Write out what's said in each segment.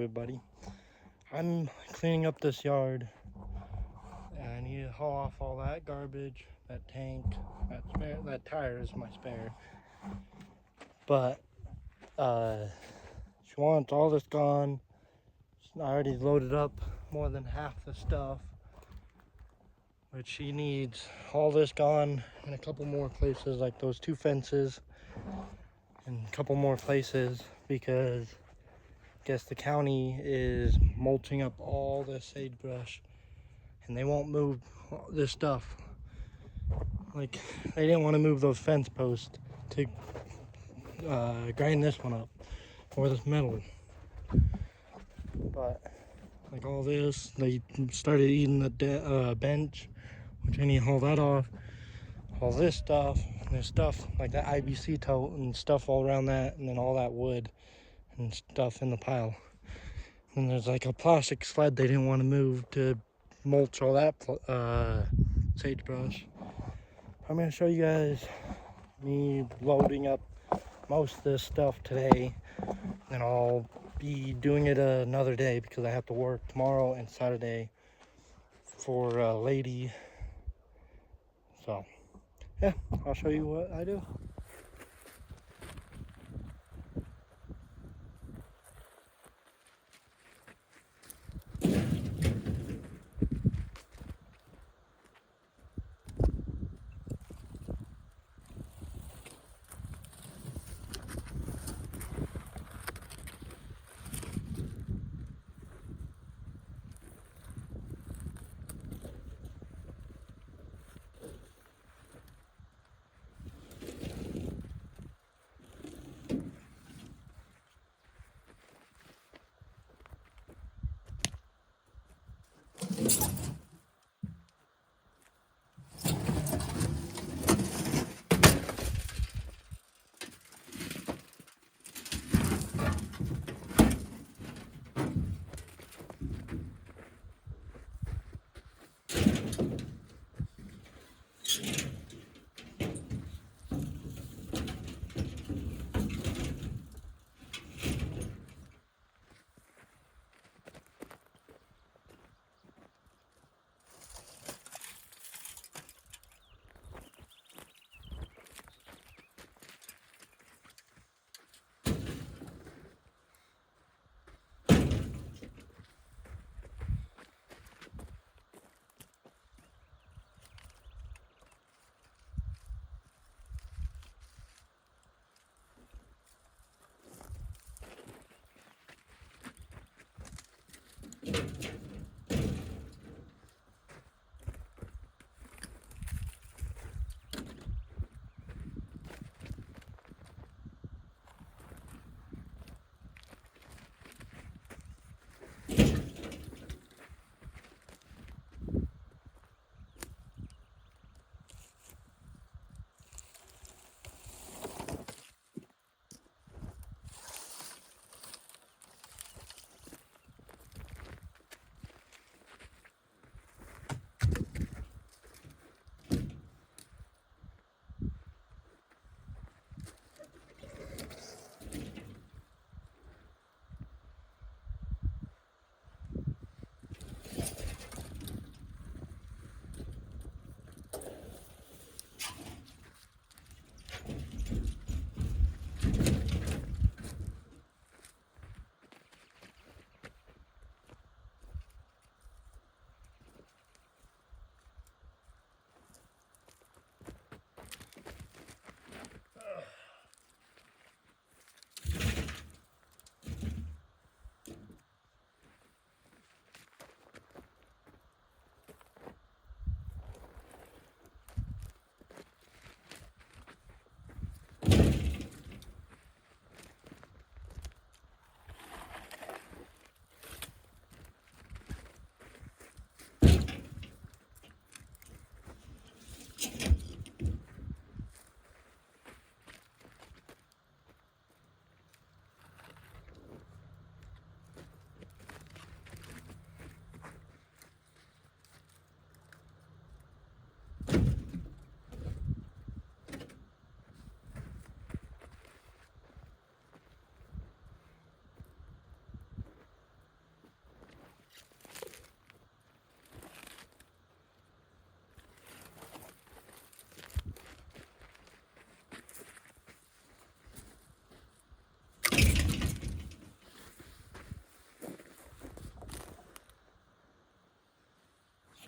everybody. I'm cleaning up this yard. I need to haul off all that garbage, that tank, that tire is my spare. But she wants all this gone. I already loaded up more than half the stuff, but she needs all this gone in a couple more places, like those 2 fences, and a couple more places, because I guess the county is mulching up all this sagebrush and they won't move this stuff. Like, they didn't want to move those fence posts to grind this one up, or this metal. But like all this, they started eating the bench, which I need to haul that off. All this stuff, and there's stuff like that IBC tote and stuff all around that, and then all that wood and stuff in the pile. And there's like a plastic sled they didn't want to move to mulch all that sagebrush. I'm going to show you guys me loading up most of this stuff today, and I'll be doing it another day because I have to work tomorrow and Saturday for a lady. So yeah, I'll show you what I do.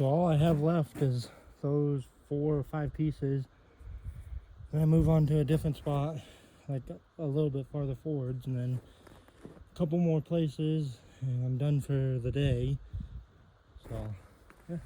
So all I have left is those 4 or 5 pieces. Then I move on to a different spot, like a little bit farther forwards, and then a couple more places, and I'm done for the day. So, yeah.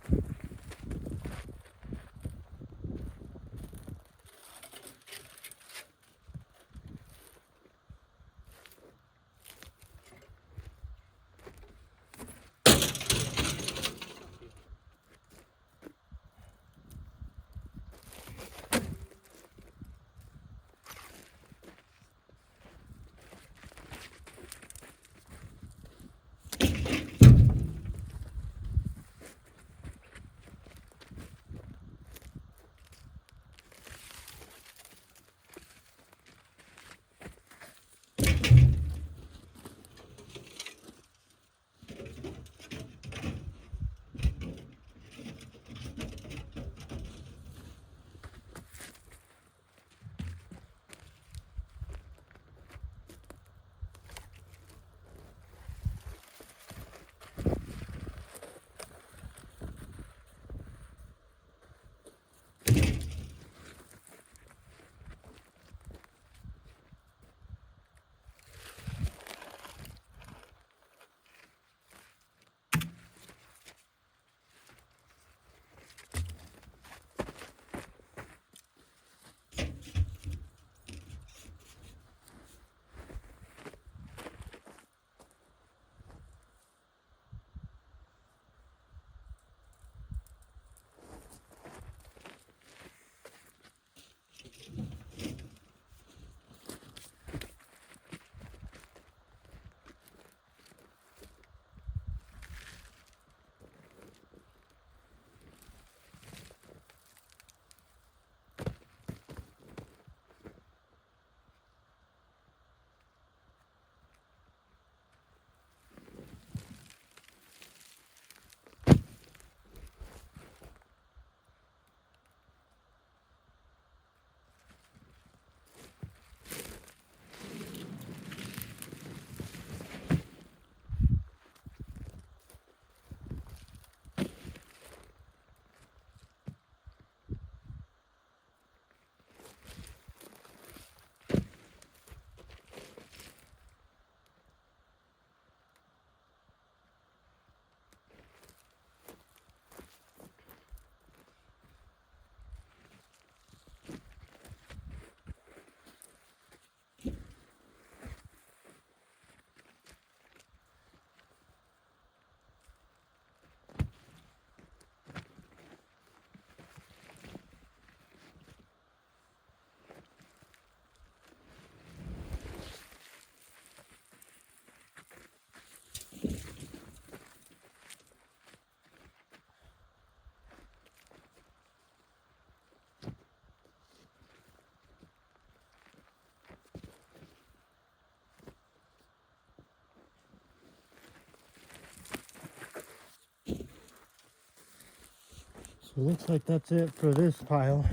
So it looks like that's it for this pile.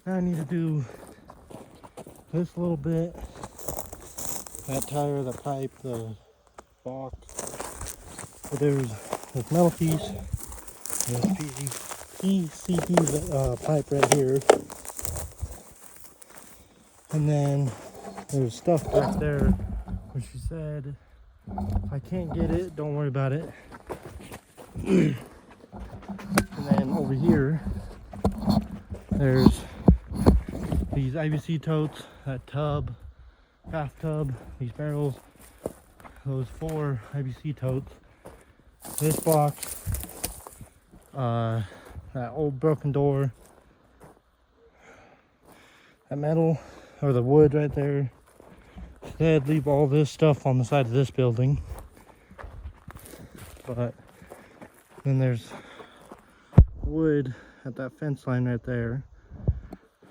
Now I need to do this little bit, that tire, the pipe, the box. But there's this metal piece, there's PCB pipe right here, and then there's stuff back there, which she said, if I can't get it, don't worry about it. And then over here, there's these IBC totes, that tub, bathtub, these barrels, those 4 IBC totes, this box, that old broken door, that metal, or the wood right there. They'd leave all this stuff on the side of this building. But then there's wood at that fence line right there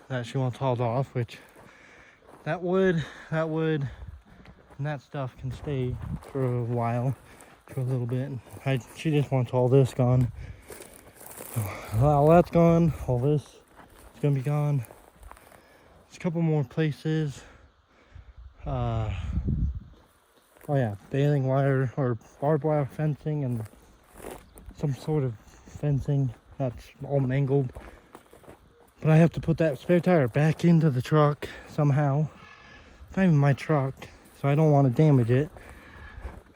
that she wants hauled off, which that wood, and that stuff can stay for a while, for a little bit. She just wants all this gone. All that's gone, all this is gonna be gone. There's a couple more places. Oh yeah, baling wire or barbed wire fencing and some sort of fencing that's all mangled. But I have to put that spare tire back into the truck somehow. It's not even my truck, so I don't want to damage it.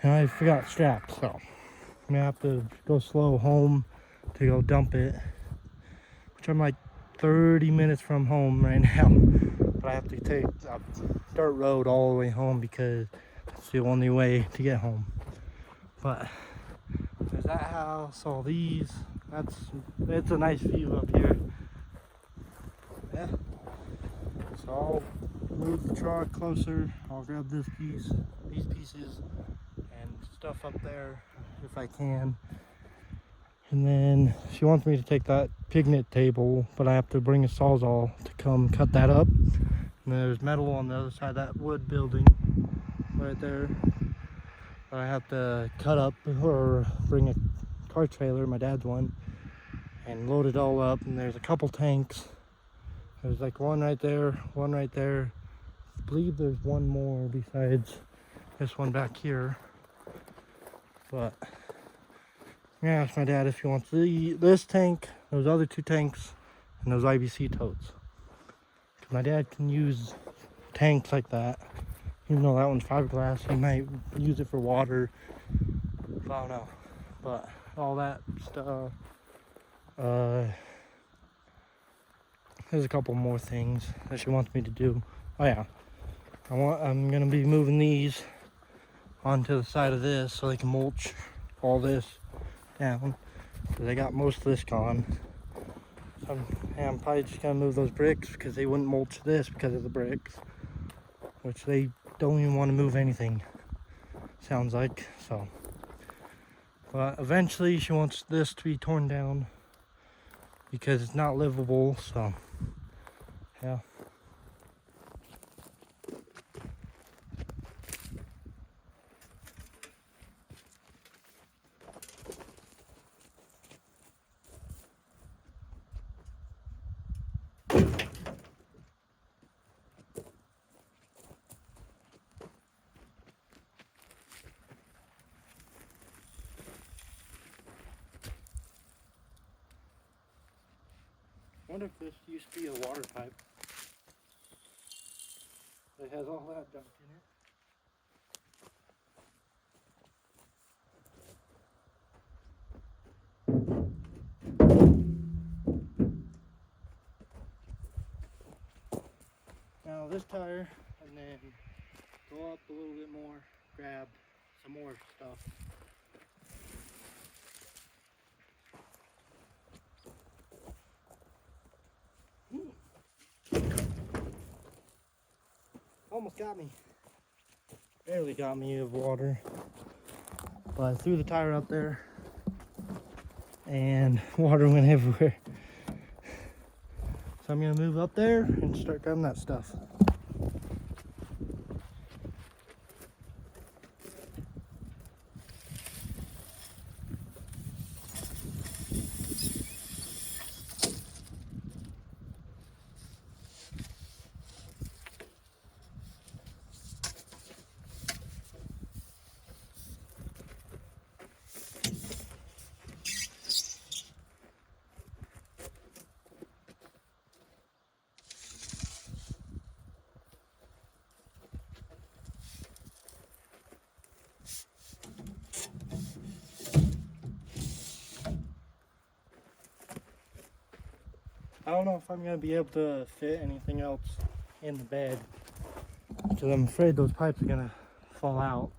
And I forgot straps, so I'm gonna have to go slow home to go dump it. Which I'm like 30 minutes from home right now. But I have to take a dirt road all the way home because it's the only way to get home. But there's that house, all these. It's a nice view up here. Yeah. So I'll move the truck closer. I'll grab these pieces and stuff up there if I can. And then she wants me to take that picnic table, but I have to bring a sawzall to come cut that up. And there's metal on the other side of that wood building right there. I have to cut up or bring a car trailer, my dad's one, and load it all up. And there's a couple tanks. There's like one right there, one right there. I believe there's one more besides this one back here. But I'm gonna ask my dad if he wants this tank, those other two tanks, and those IBC totes. Cause my dad can use tanks like that. Even though that one's fiberglass, he might use it for water. I don't know. But all that stuff. There's a couple more things that she wants me to do. Oh yeah, I'm gonna be moving these onto the side of this so they can mulch all this down. So they got most of this gone. So I'm probably just gonna move those bricks because they wouldn't mulch this because of the bricks, which they don't even want to move anything. Sounds like so. But eventually she wants this to be torn down because it's not livable. So yeah. I wonder if this used to be a water pipe. It has all that junk in it. Now this tire, and then go up a little bit more, grab some more stuff. Almost got me. Barely got me of water. But I threw the tire up there and water went everywhere. So I'm gonna move up there and start grabbing that stuff. I don't know if I'm going to be able to fit anything else in the bed because I'm afraid those pipes are going to fall out.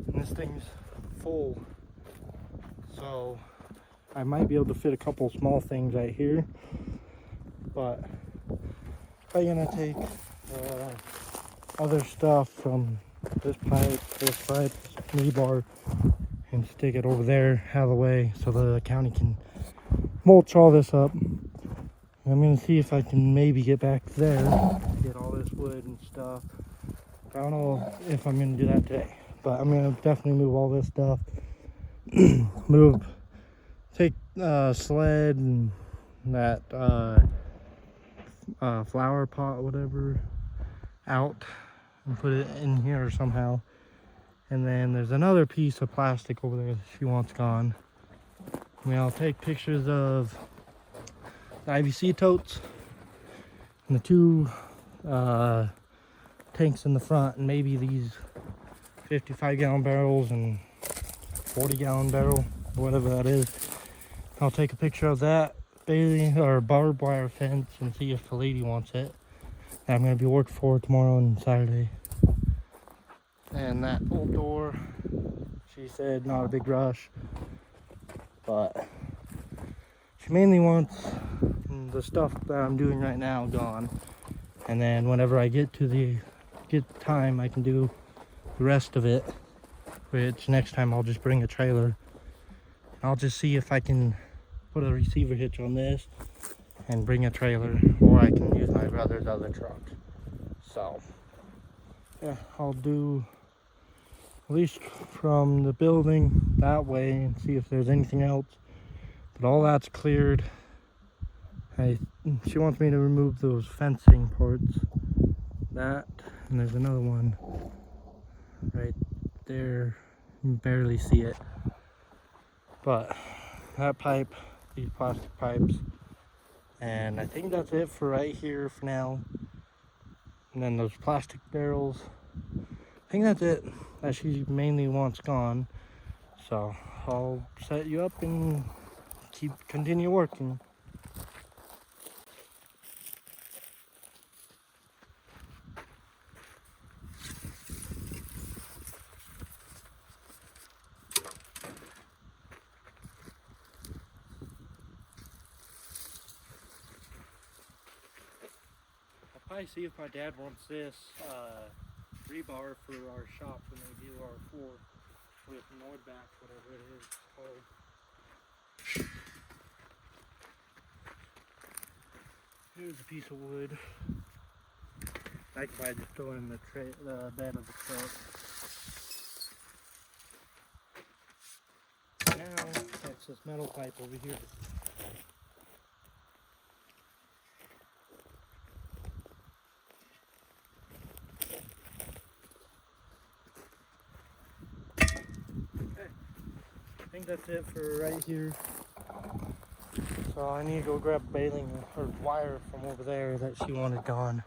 And this thing's full. So I might be able to fit a couple small things right here. But I'm going to take other stuff from this pipe, rebar, and stick it over there out of the way so the county can mulch all this up. I'm gonna see if I can maybe get back there, get all this wood and stuff. I don't know if I'm gonna do that today, but I'm gonna definitely move all this stuff. Take sled and that flower pot, whatever, out and put it in here somehow. And then there's another piece of plastic over there that she wants gone. I mean, I'll take pictures of the IVC totes and the two tanks in the front, and maybe these 55-gallon barrels and 40-gallon barrel, whatever that is. I'll take a picture of that baling or barbed wire fence and see if the lady wants it. I'm going to be working for tomorrow and Saturday. And that old door, she said not a big rush, but she mainly wants the stuff that I'm doing right now gone. And then whenever I get time, I can do the rest of it, which next time I'll just bring a trailer. I'll just see if I can put a receiver hitch on this and bring a trailer, or I can use my brother's other truck. So yeah, I'll do at least from the building that way and see if there's anything else. But all that's cleared. She wants me to remove those fencing parts. That, and there's another one right there. You can barely see it. But that pipe, these plastic pipes, and I think that's it for right here for now. And then those plastic barrels, I think that's it that she mainly wants gone. So I'll set you up and continue working. I'll probably see if my dad wants this rebar for our shop when they do our floor with Nordback, whatever it is called. Here's a piece of wood. I can probably just throw it in the bed of the truck. Now, that's this metal pipe over here. Okay. I think that's it for right here. So I need to go grab baling or wire from over there that she wanted gone.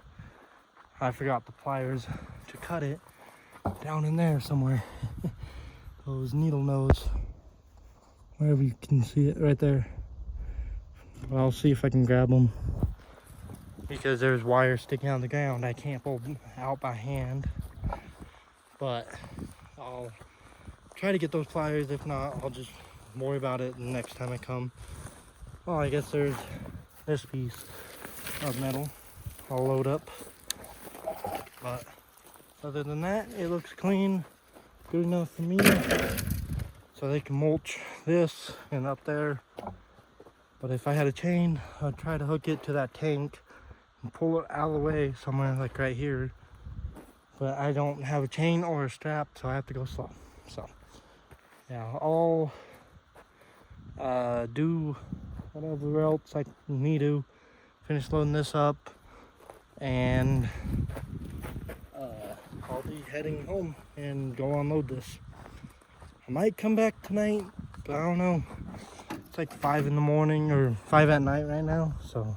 I forgot the pliers to cut it down in there somewhere. Those needle nose, wherever you can see it right there. But I'll see if I can grab them, because there's wire sticking out of the ground. I can't pull them out by hand, but I'll try to get those pliers. If not, I'll just worry about it the next time I come. Well, I guess there's this piece of metal I'll load up. But other than that, it looks clean, good enough for me. So they can mulch this and up there. But if I had a chain, I'd try to hook it to that tank and pull it out of the way somewhere like right here. But I don't have a chain or a strap, so I have to go slow. So yeah, I'll do whatever else I need to finish loading this up, and I'll be heading home and go unload this. I might come back tonight, but I don't know. It's like 5 in the morning or 5 at night right now, so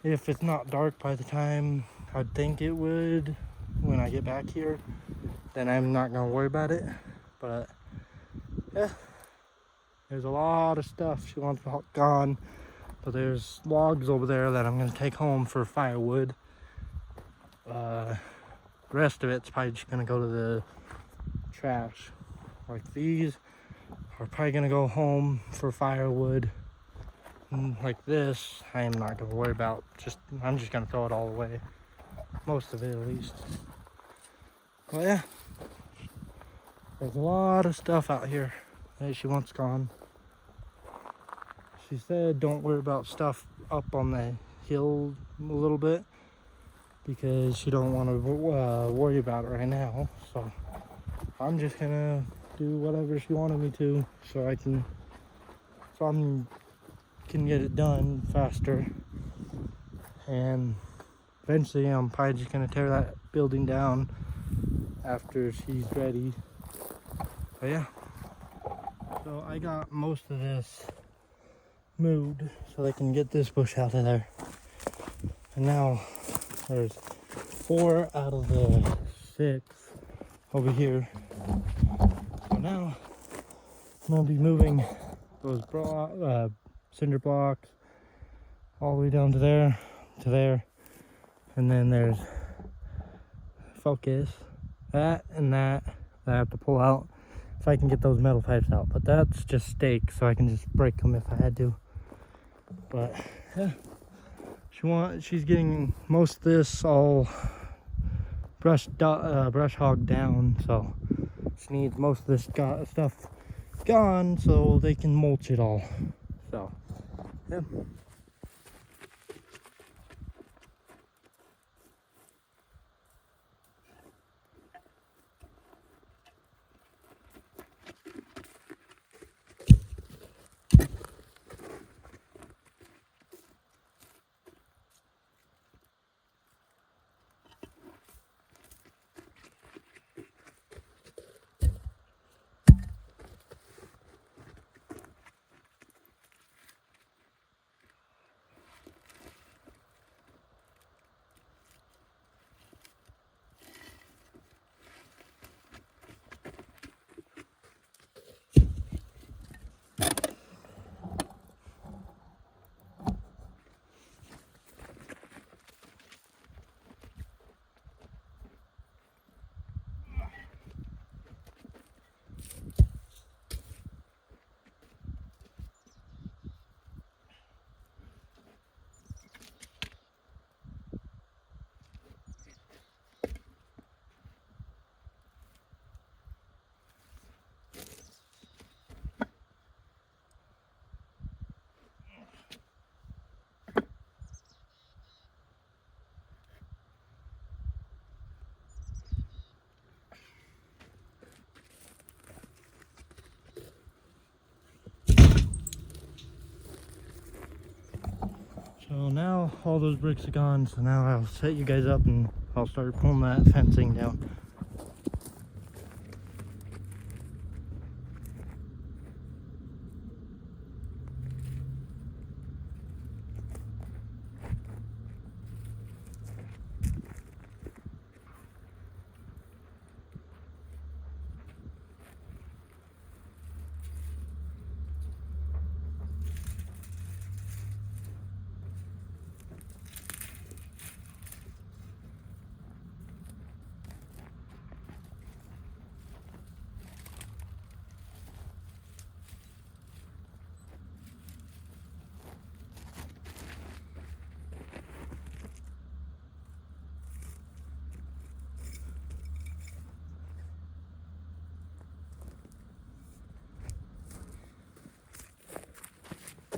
if it's not dark by the time I'd think it would when I get back here, then I'm not gonna worry about it. But yeah, there's a lot of stuff she wants gone, but there's logs over there that I'm gonna take home for firewood. The rest of it's probably just gonna go to the trash. Like these are probably gonna go home for firewood. And like this, I am not gonna worry about. I'm just gonna throw it all away. Most of it, at least. Well, yeah, there's a lot of stuff out here that she wants gone. She said don't worry about stuff up on the hill a little bit, because she don't want to worry about it right now. So I'm just gonna do whatever she wanted me to, so I can get it done faster. And eventually I'm probably just gonna tear that building down after she's ready. But yeah, So I got most of this moved so they can get this bush out of there. And now there's 4 out of the 6 over here. So now I'm gonna be moving those cinder blocks all the way down to there, and then there's focus, that and that I have to pull out if I can get those metal pipes out. But that's just stake, so I can just break them if I had to. But yeah, she's getting most of this all brush hog down, so she needs most of this stuff gone so they can mulch it all. So yeah. So now all those bricks are gone, so now I'll set you guys up and I'll start pulling that fencing down.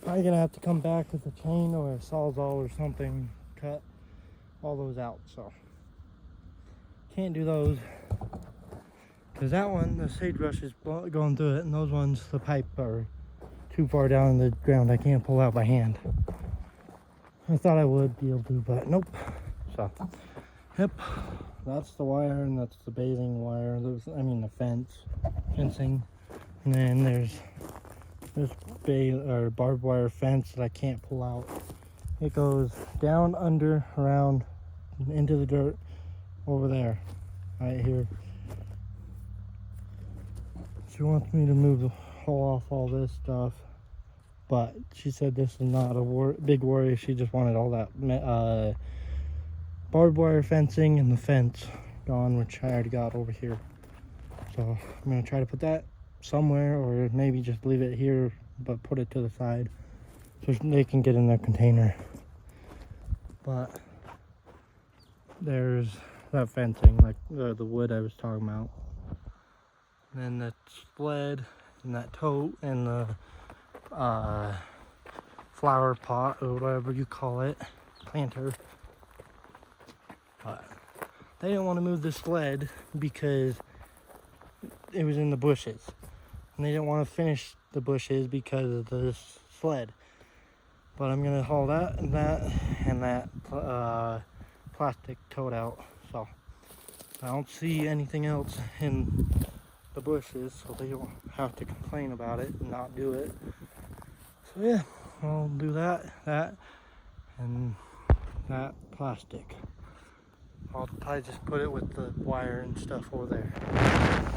Probably gonna have to come back with a chain or a sawzall or something, cut all those out. So can't do those because that one, the sagebrush is going through it, and those ones, the pipe are too far down in the ground. I can't pull out by hand. I thought I would be able to, but nope. So yep, that's the wire, and that's the bathing wire. The fencing, and then there's this barbed wire fence that I can't pull out. It goes down, under, around, into the dirt over there, right here. She wants me to haul off all this stuff, but she said this is not a big worry. She just wanted all that barbed wire fencing and the fence gone, which I already got over here. So I'm gonna try to put that somewhere, or maybe just leave it here but put it to the side so they can get in their container. But there's that fencing, like the wood I was talking about, and then that sled and that tote and the flower pot or whatever you call it, planter. But they didn't want to move the sled because it was in the bushes, and they didn't want to finish the bushes because of the sled. But I'm gonna haul that and that plastic tote out. So I don't see anything else in the bushes so they don't have to complain about it and not do it. So yeah, I'll do that, and that plastic. I'll probably just put it with the wire and stuff over there.